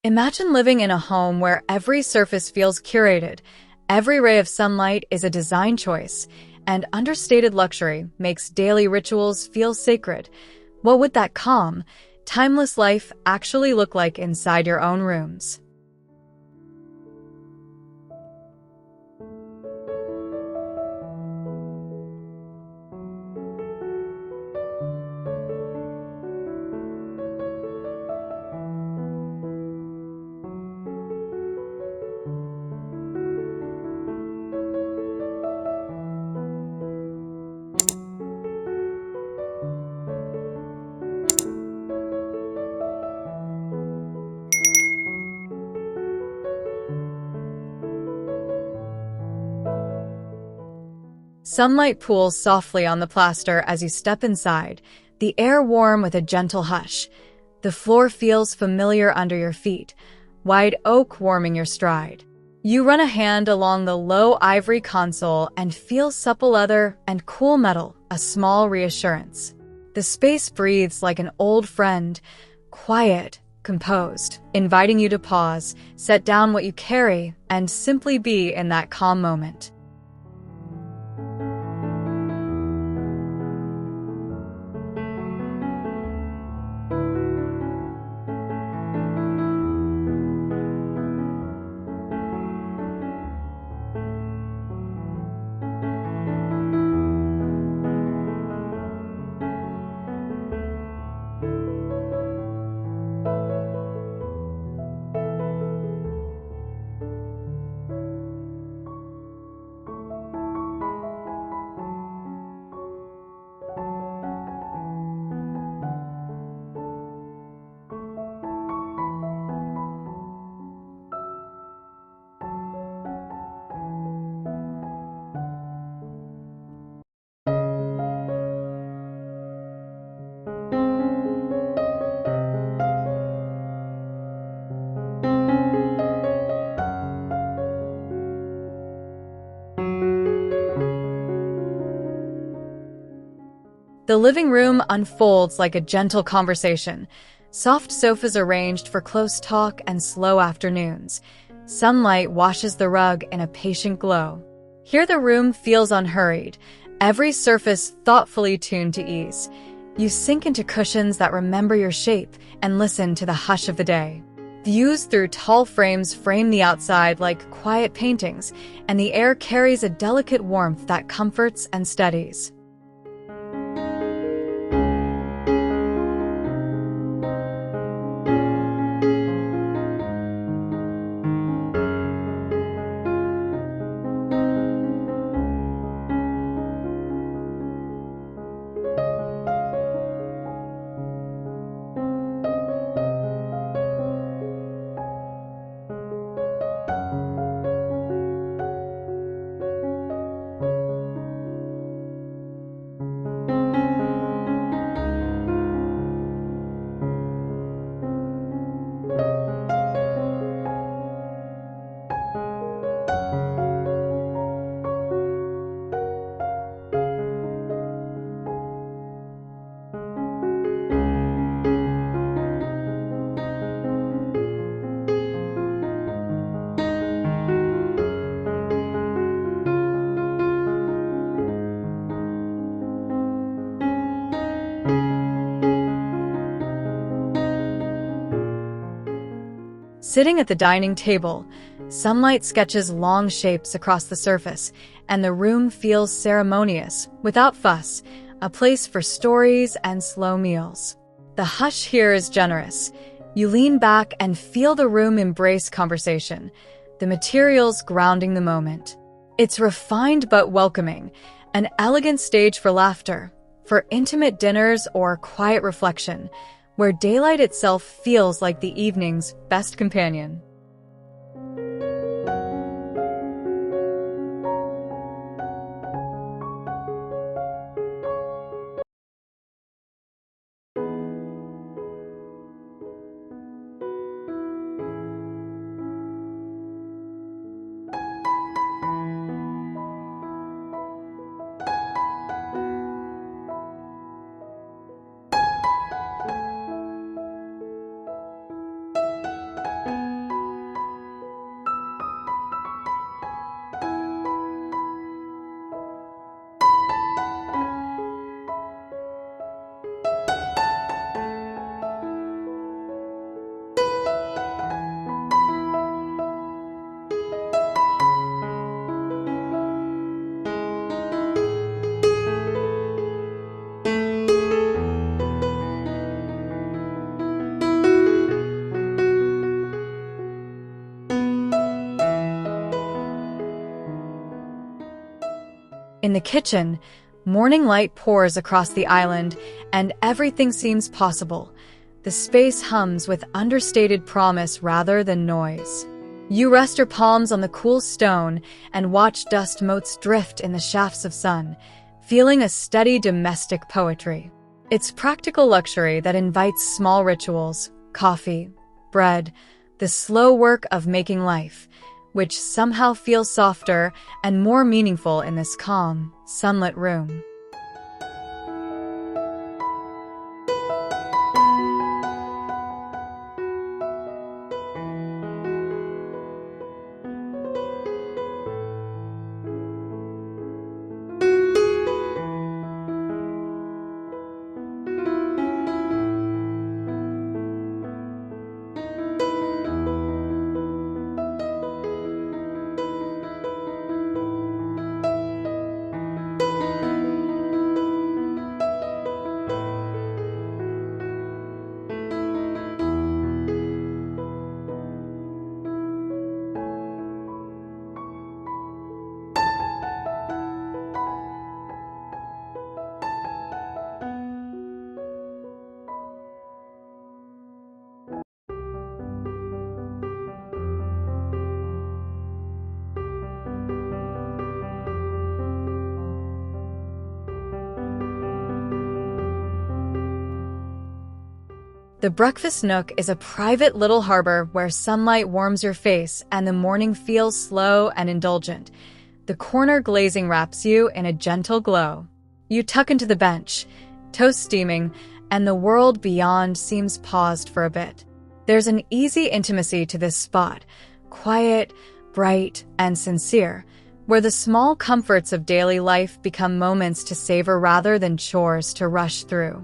Imagine living in a home where every surface feels curated, every ray of sunlight is a design choice, and understated luxury makes daily rituals feel sacred. What would that calm, timeless life actually look like inside your own rooms? Sunlight pools softly on the plaster as you step inside, the air warm with a gentle hush. The floor feels familiar under your feet, wide oak warming your stride. You run a hand along the low ivory console and feel supple leather and cool metal, a small reassurance. The space breathes like an old friend, quiet, composed, inviting you to pause, set down what you carry, and simply be in that calm moment. The living room unfolds like a gentle conversation. Soft sofas arranged for close talk and slow afternoons. Sunlight washes the rug in a patient glow. Here the room feels unhurried, every surface thoughtfully tuned to ease. You sink into cushions that remember your shape and listen to the hush of the day. Views through tall frames frame the outside like quiet paintings, and the air carries a delicate warmth that comforts and steadies. Sitting at the dining table, sunlight sketches long shapes across the surface, and the room feels ceremonious, without fuss, a place for stories and slow meals. The hush here is generous. You lean back and feel the room embrace conversation, the materials grounding the moment. It's refined but welcoming, an elegant stage for laughter, for intimate dinners or quiet reflection, where daylight itself feels like the evening's best companion. In the kitchen, morning light pours across the island, and everything seems possible. The space hums with understated promise rather than noise. You rest your palms on the cool stone and watch dust motes drift in the shafts of sun, feeling a steady domestic poetry. It's practical luxury that invites small rituals, coffee, bread, the slow work of making life, which somehow feels softer and more meaningful in this calm, sunlit room. The breakfast nook is a private little harbor where sunlight warms your face and the morning feels slow and indulgent. The corner glazing wraps you in a gentle glow. You tuck into the bench, toast steaming, and the world beyond seems paused for a bit. There's an easy intimacy to this spot, quiet, bright, and sincere, where the small comforts of daily life become moments to savor rather than chores to rush through.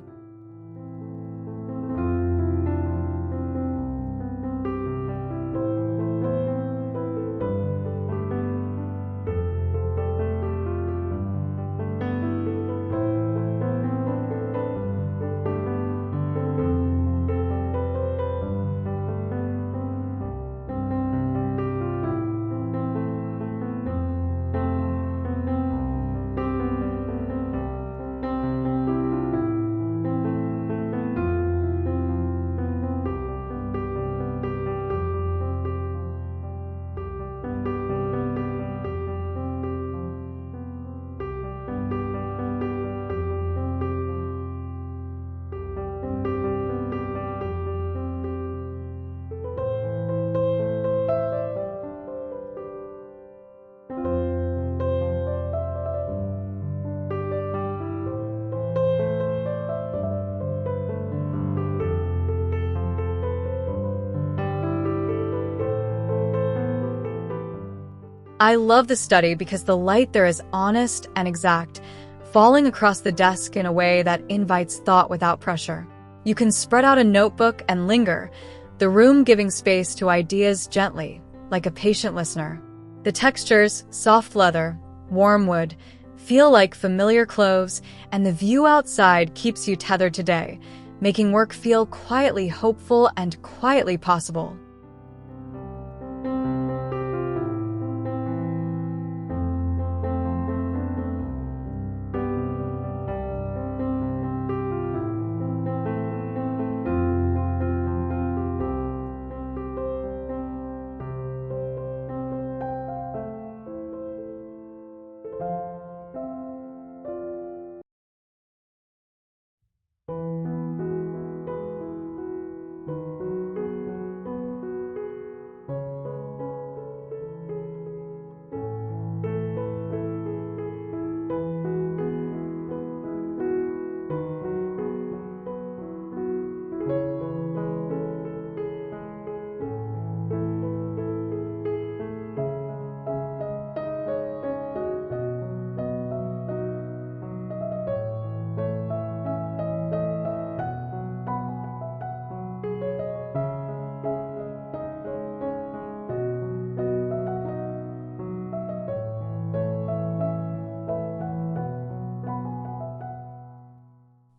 I love the study because the light there is honest and exact, falling across the desk in a way that invites thought without pressure. You can spread out a notebook and linger, the room giving space to ideas gently, like a patient listener. The textures, soft leather, warm wood, feel like familiar clothes, and the view outside keeps you tethered today, making work feel quietly hopeful and quietly possible.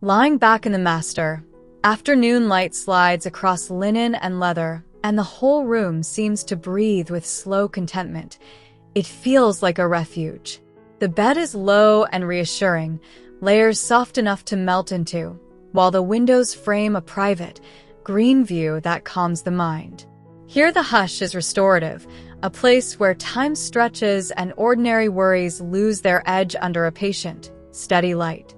Lying back in the master, afternoon light slides across linen and leather, and the whole room seems to breathe with slow contentment. It feels like a refuge. The bed is low and reassuring, layers soft enough to melt into, while the windows frame a private, green view that calms the mind. Here the hush is restorative, a place where time stretches and ordinary worries lose their edge under a patient, steady light.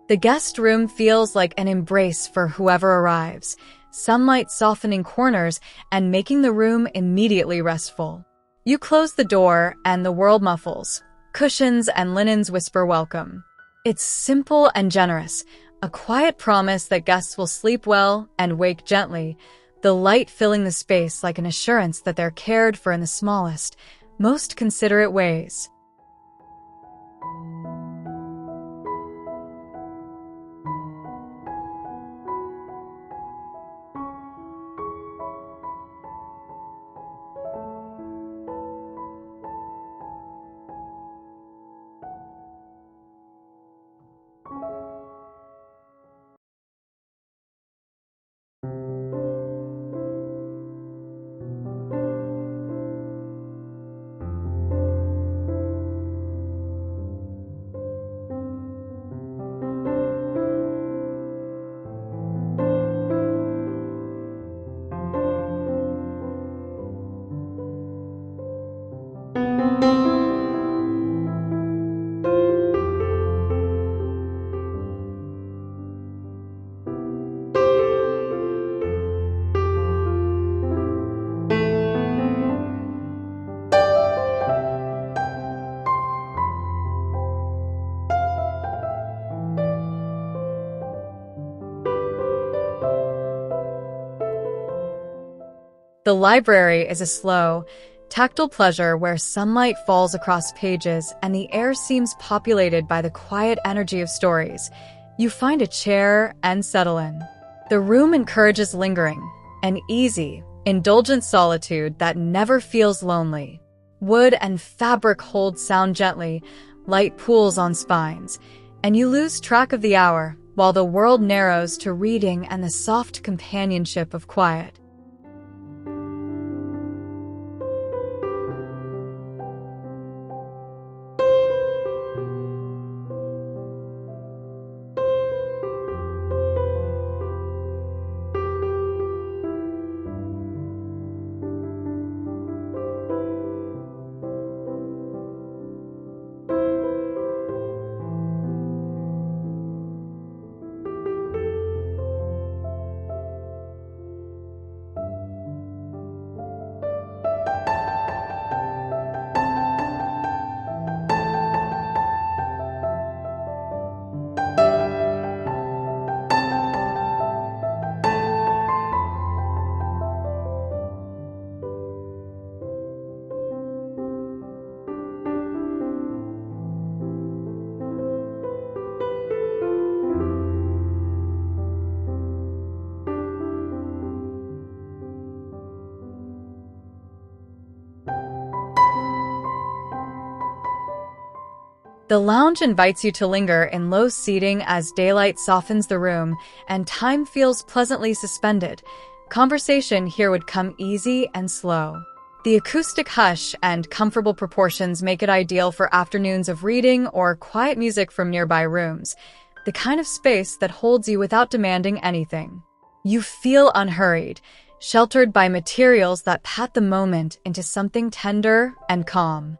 The guest room feels like an embrace for whoever arrives, sunlight softening corners and making the room immediately restful. You close the door and the world muffles. Cushions and linens whisper welcome. It's simple and generous, a quiet promise that guests will sleep well and wake gently, the light filling the space like an assurance that they're cared for in the smallest, most considerate ways. The library is a slow, tactile pleasure where sunlight falls across pages and the air seems populated by the quiet energy of stories. You find a chair and settle in. The room encourages lingering, an easy, indulgent solitude that never feels lonely. Wood and fabric hold sound gently, light pools on spines, and you lose track of the hour while the world narrows to reading and the soft companionship of quiet. The lounge invites you to linger in low seating as daylight softens the room and time feels pleasantly suspended. Conversation here would come easy and slow. The acoustic hush and comfortable proportions make it ideal for afternoons of reading or quiet music from nearby rooms, the kind of space that holds you without demanding anything. You feel unhurried, sheltered by materials that pat the moment into something tender and calm.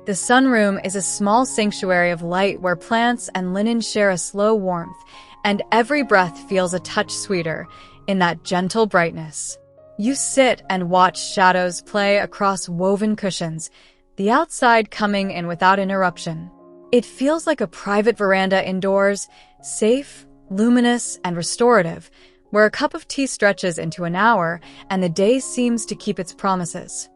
The sunroom is a small sanctuary of light where plants and linen share a slow warmth, and every breath feels a touch sweeter in that gentle brightness. You sit and watch shadows play across woven cushions, the outside coming in without interruption. It feels like a private veranda indoors, safe, luminous, and restorative, where a cup of tea stretches into an hour and the day seems to keep its promises.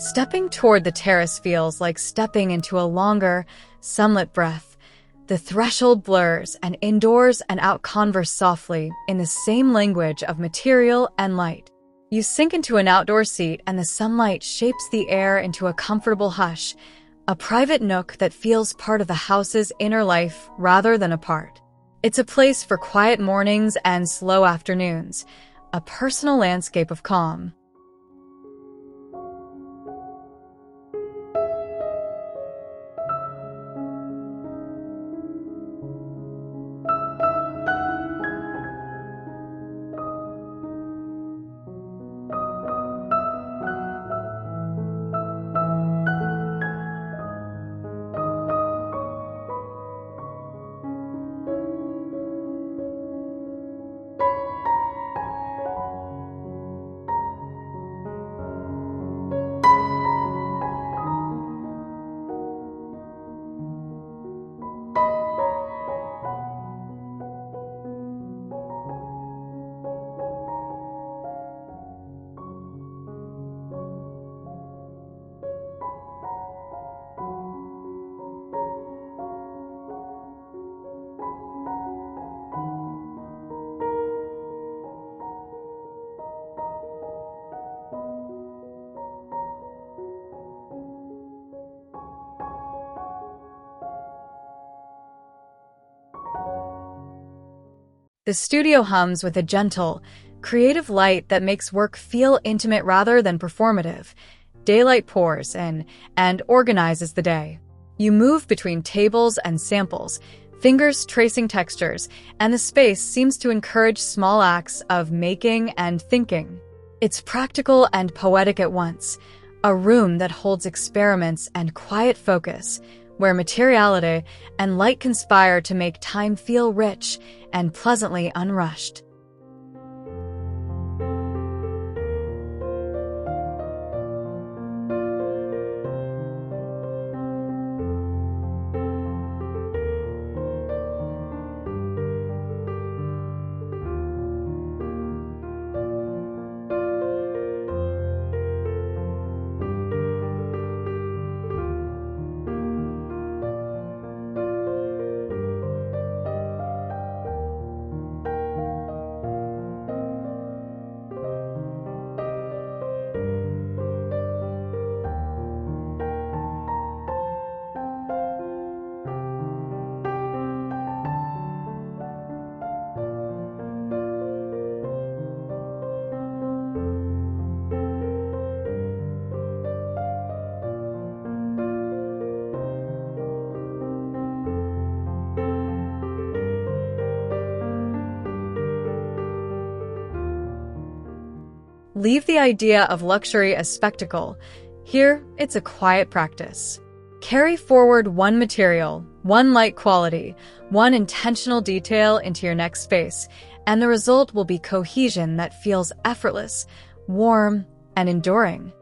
Stepping toward the terrace feels like stepping into a longer, sunlit breath. The threshold blurs, and indoors and out converse softly in the same language of material and light. You sink into an outdoor seat, and the sunlight shapes the air into a comfortable hush, a private nook that feels part of the house's inner life rather than a part. It's a place for quiet mornings and slow afternoons, a personal landscape of calm. The studio hums with a gentle, creative light that makes work feel intimate rather than performative. Daylight pours in and organizes the day. You move between tables and samples, fingers tracing textures, and the space seems to encourage small acts of making and thinking. It's practical and poetic at once, a room that holds experiments and quiet focus, where materiality and light conspire to make time feel rich and pleasantly unrushed. Leave the idea of luxury as spectacle. Here, it's a quiet practice. Carry forward one material, one light quality, one intentional detail into your next space, and the result will be cohesion that feels effortless, warm, and enduring.